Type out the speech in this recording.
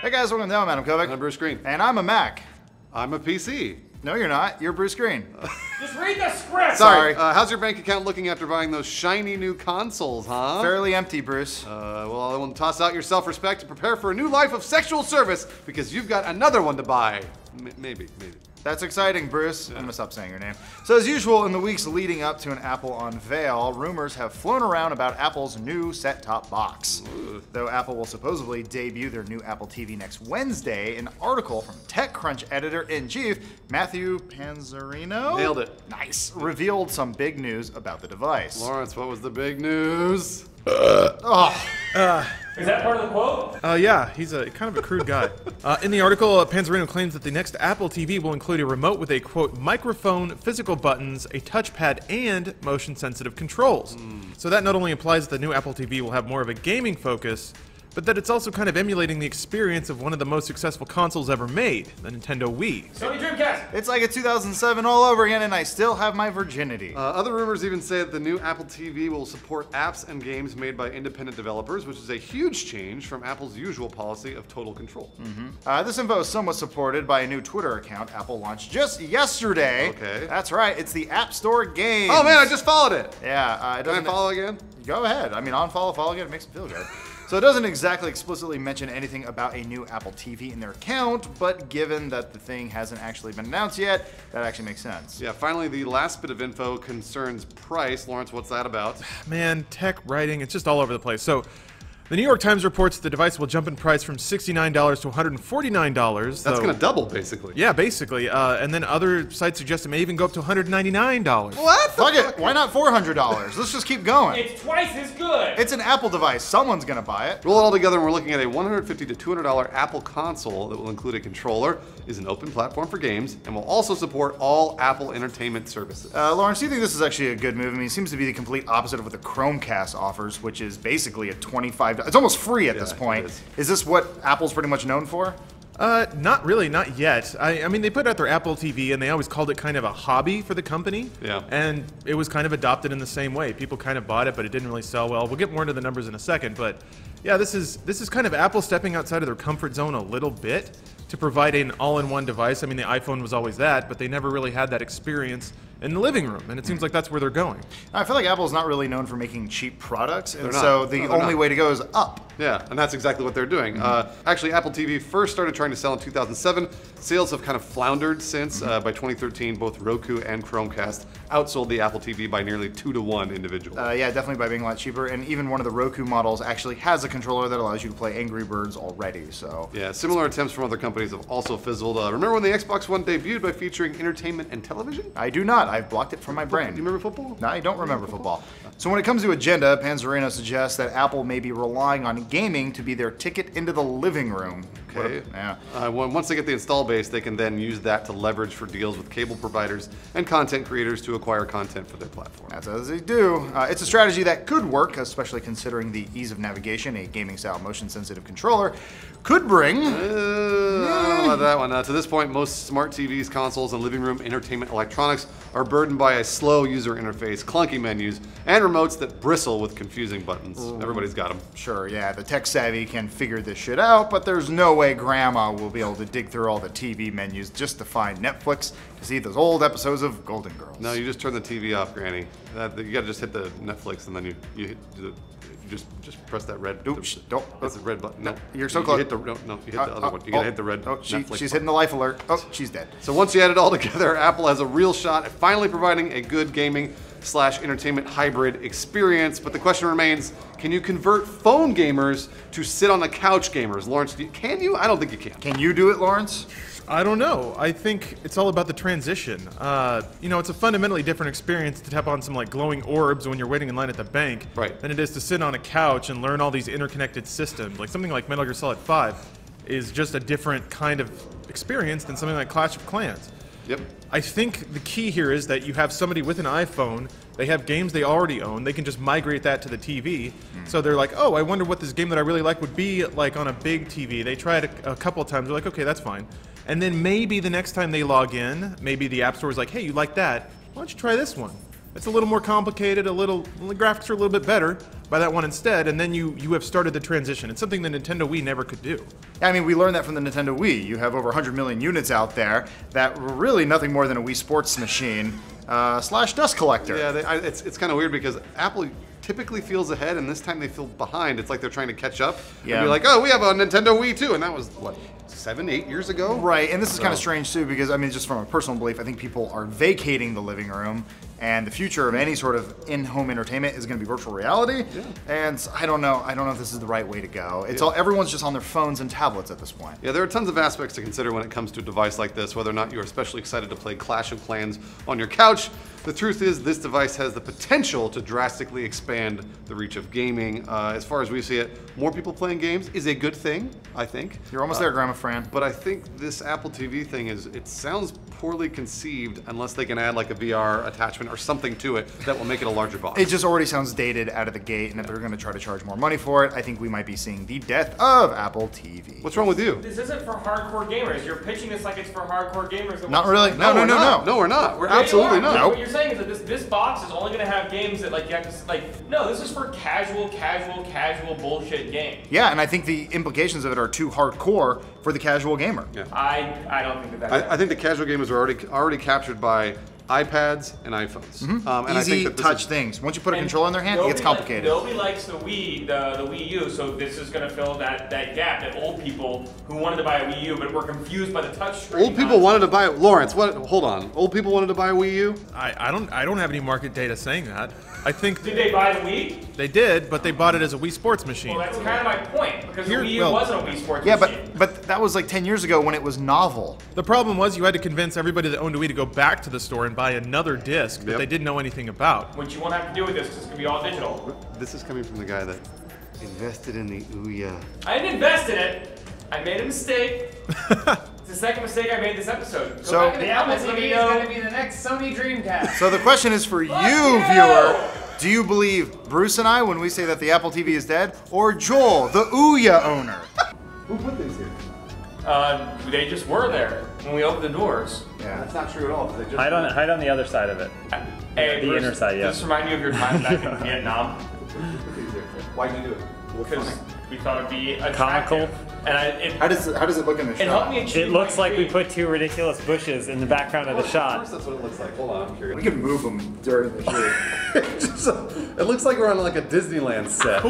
Hey guys, welcome down, Adam Kovic. I'm Bruce Green. And I'm a Mac. I'm a PC. No, you're not. You're Bruce Green. Just read the script! Sorry. How's your bank account looking after buying those shiny new consoles, huh? Fairly empty, Bruce. Well, I will toss out your self-respect and prepare for a new life of sexual service because you've got another one to buy. Maybe. That's exciting, Bruce. I'm gonna stop saying your name. So as usual, in the weeks leading up to an Apple unveil, rumors have flown around about Apple's new set-top box. Ooh. Though Apple will supposedly debut their new Apple TV next Wednesday, an article from TechCrunch editor-in-chief Matthew Panzarino Nailed it. Nice. Revealed some big news about the device. Lawrence, what was the big news? Is that part of the quote? Yeah, he's a kind of a crude guy. In the article, Panzarino claims that the next Apple TV will include a remote with a, quote, microphone, physical buttons, a touchpad, and motion-sensitive controls. So that not only implies that the new Apple TV will have more of a gaming focus, but that it's also kind of emulating the experience of one of the most successful consoles ever made, the Nintendo Wii. Sony Dreamcast! It's like a 2007 all over again, and I still have my virginity. Other rumors even say that the new Apple TV will support apps and games made by independent developers, which is a huge change from Apple's usual policy of total control. This info is somewhat supported by a new Twitter account Apple launched just yesterday. Okay. That's right, it's the App Store Games. Oh man, I just followed it. Yeah, it Can I doesn't... follow again? Go ahead. I mean, unfollow, follow again, it makes me feel good. So it doesn't exactly explicitly mention anything about a new Apple TV in their account, but given that the thing hasn't actually been announced yet, that actually makes sense. Yeah, finally, the last bit of info concerns price. Lawrence, what's that about? Man, tech writing, it's just all over the place. So, the New York Times reports the device will jump in price from $69 to $149. That's gonna double, basically. Yeah, basically. And then other sites suggest it may even go up to $199. What? Fuck it, why not $400? Let's just keep going. It's twice as good! It's an Apple device, someone's gonna buy it. Roll it all together, and we're looking at a $150 to $200 Apple console that will include a controller, is an open platform for games, and will also support all Apple entertainment services. Lawrence, do you think this is actually a good move? I mean, it seems to be the complete opposite of what the Chromecast offers, which is basically a $25. It's almost free at this point. it is. Is this what Apple's pretty much known for? Not really, not yet. I mean, they put out their Apple TV, and they always called it kind of a hobby for the company. Yeah. And it was kind of adopted in the same way. People kind of bought it, but it didn't really sell well. We'll get more into the numbers in a second, but yeah, this is kind of Apple stepping outside of their comfort zone a little bit to provide an all-in-one device. I mean, the iPhone was always that, but they never really had that experience in the living room, and it seems like that's where they're going. I feel like Apple's not really known for making cheap products, and They're not. so the No, they're only not. way to go is up. Yeah, and that's exactly what they're doing. Actually, Apple TV first started trying to sell in 2007. Sales have kind of floundered since. By 2013, both Roku and Chromecast outsold the Apple TV by nearly 2 to 1 individually. Yeah, definitely by being a lot cheaper, and even one of the Roku models actually has a controller that allows you to play Angry Birds already, so... Yeah, similar attempts from other companies have also fizzled. Remember when the Xbox One debuted by featuring entertainment and television? I do not. I've blocked it from my brain. You remember football? No, I don't remember football. So when it comes to agenda, Panzarino suggests that Apple may be relying on gaming to be their ticket into the living room. Okay. Yeah. Once they get the install base, they can then use that to leverage for deals with cable providers and content creators to acquire content for their platform. That's as they do. It's a strategy that could work, especially considering the ease of navigation a gaming-style motion-sensitive controller could bring. I don't know about that one. To this point, most smart TVs, consoles, and living room entertainment electronics are burdened by a slow user interface, clunky menus, and remotes that bristle with confusing buttons. Everybody's got them. Sure, yeah, the tech-savvy can figure this shit out, but there's no way Grandma will be able to dig through all the TV menus just to find Netflix to see those old episodes of Golden Girls. No, you just turn the TV off, Granny. You gotta just hit the Netflix, and then you hit the... Just press that red. Oops, don't. That's the red button. No, you're so you close. Hit the, no, you hit the other one. You gotta hit the red. Oh, Netflix she's button. hitting the life alert. Oh, she's dead. So once you add it all together, Apple has a real shot at finally providing a good gaming/entertainment hybrid experience. But the question remains: can you convert phone gamers to sit on the couch gamers? Lawrence, can you? I don't think you can. Can you do it, Lawrence? I don't know. I think it's all about the transition. You know, it's a fundamentally different experience to tap on some like glowing orbs when you're waiting in line at the bank than it is to sit on a couch and learn all these interconnected systems. Like something like Metal Gear Solid 5 is just a different kind of experience than something like Clash of Clans. Yep. I think the key here is that you have somebody with an iPhone, they have games they already own, they can just migrate that to the TV. So they're like, oh, I wonder what this game that I really like would be like on a big TV. They try it a couple of times, they're like, okay, that's fine. And then maybe the next time they log in, maybe the App Store is like, hey, you like that? Why don't you try this one? It's a little more complicated, the graphics are a little bit better. Buy that one instead, and then you have started the transition. It's something the Nintendo Wii never could do. I mean, we learned that from the Nintendo Wii. You have over 100 million units out there that were really nothing more than a Wii Sports machine slash dust collector. Yeah, it's kind of weird because Apple typically feels ahead, and this time they feel behind. It's like they're trying to catch up. Yeah. And be like, oh, we have a Nintendo Wii too, and that was what, 7, 8 years ago? Right, and this is kind of strange too because, I mean, just from a personal belief, I think people are vacating the living room, and the future of any sort of in-home entertainment is going to be virtual reality. Yeah. And I don't know if this is the right way to go. It's everyone's just on their phones and tablets at this point. Yeah, there are tons of aspects to consider when it comes to a device like this, whether or not you're especially excited to play Clash of Clans on your couch. The truth is, this device has the potential to drastically expand the reach of gaming. As far as we see it, more people playing games is a good thing, I think. You're almost there, Grandma Fran. But I think this Apple TV thing it sounds poorly conceived unless they can add like a VR attachment or something to it that will make it a larger box. It just already sounds dated out of the gate, and if they're going to try to charge more money for it, I think we might be seeing the death of Apple TV. What's wrong with you? This isn't for hardcore gamers. You're pitching this like it's for hardcore gamers. Not really. No, we're not. We're Yeah, you absolutely are. not. Nope. What you're saying is that this box is only going to have games that like you have to no. This is for casual bullshit games. Yeah, and I think the implications of it are too hardcore for the casual gamer. Yeah. I don't think that. I think the casual gamers are already captured by iPads and iPhones. And I Easy think that touch things. Once you put a controller in their hand, it gets complicated. Nobody likes the Wii U, so this is going to fill that gap that old people who wanted to buy a Wii U but were confused by the touch screen. Old people wanted to buy Lawrence. What? Hold on. Old people wanted to buy a Wii U. I don't have any market data saying that. I think Did they buy the Wii? they did, but they bought it as a Wii Sports machine. Well, that's kind of my point because Here- the Wii U well, wasn't a Wii Sports Yeah, machine. but that was like 10 years ago when it was novel. The problem was you had to convince everybody that owned a Wii to go back to the store and buy another disc that Yep. they didn't know anything about. Which you won't have to do with this because it's going to be all digital. This is coming from the guy that invested in the Ouya. I didn't invest in it. I made a mistake. It's the second mistake I made this episode. Go So- back to the Apple Apple TV video. is going to be the next Sony Dreamcast. So the question is for you, you! viewer. Do you believe Bruce and I when we say that the Apple TV is dead, or Joel, the Ouya owner? Who put these here? They just were there when we opened the doors. Yeah. That's not true at all. They just Hide on the other side of it. Hey, The Bruce, inner side, yeah. Does this remind you of your time back in Vietnam? Why'd you do it? Because we thought it'd be Comical. attractive. And How does it look in the it helped shot? me achieve It looks my like we dream. put two ridiculous bushes in the background of the Of shot. course, that's what it looks like. Hold on, I'm curious. We can move them during the shoot. It looks like we're on like a Disneyland set.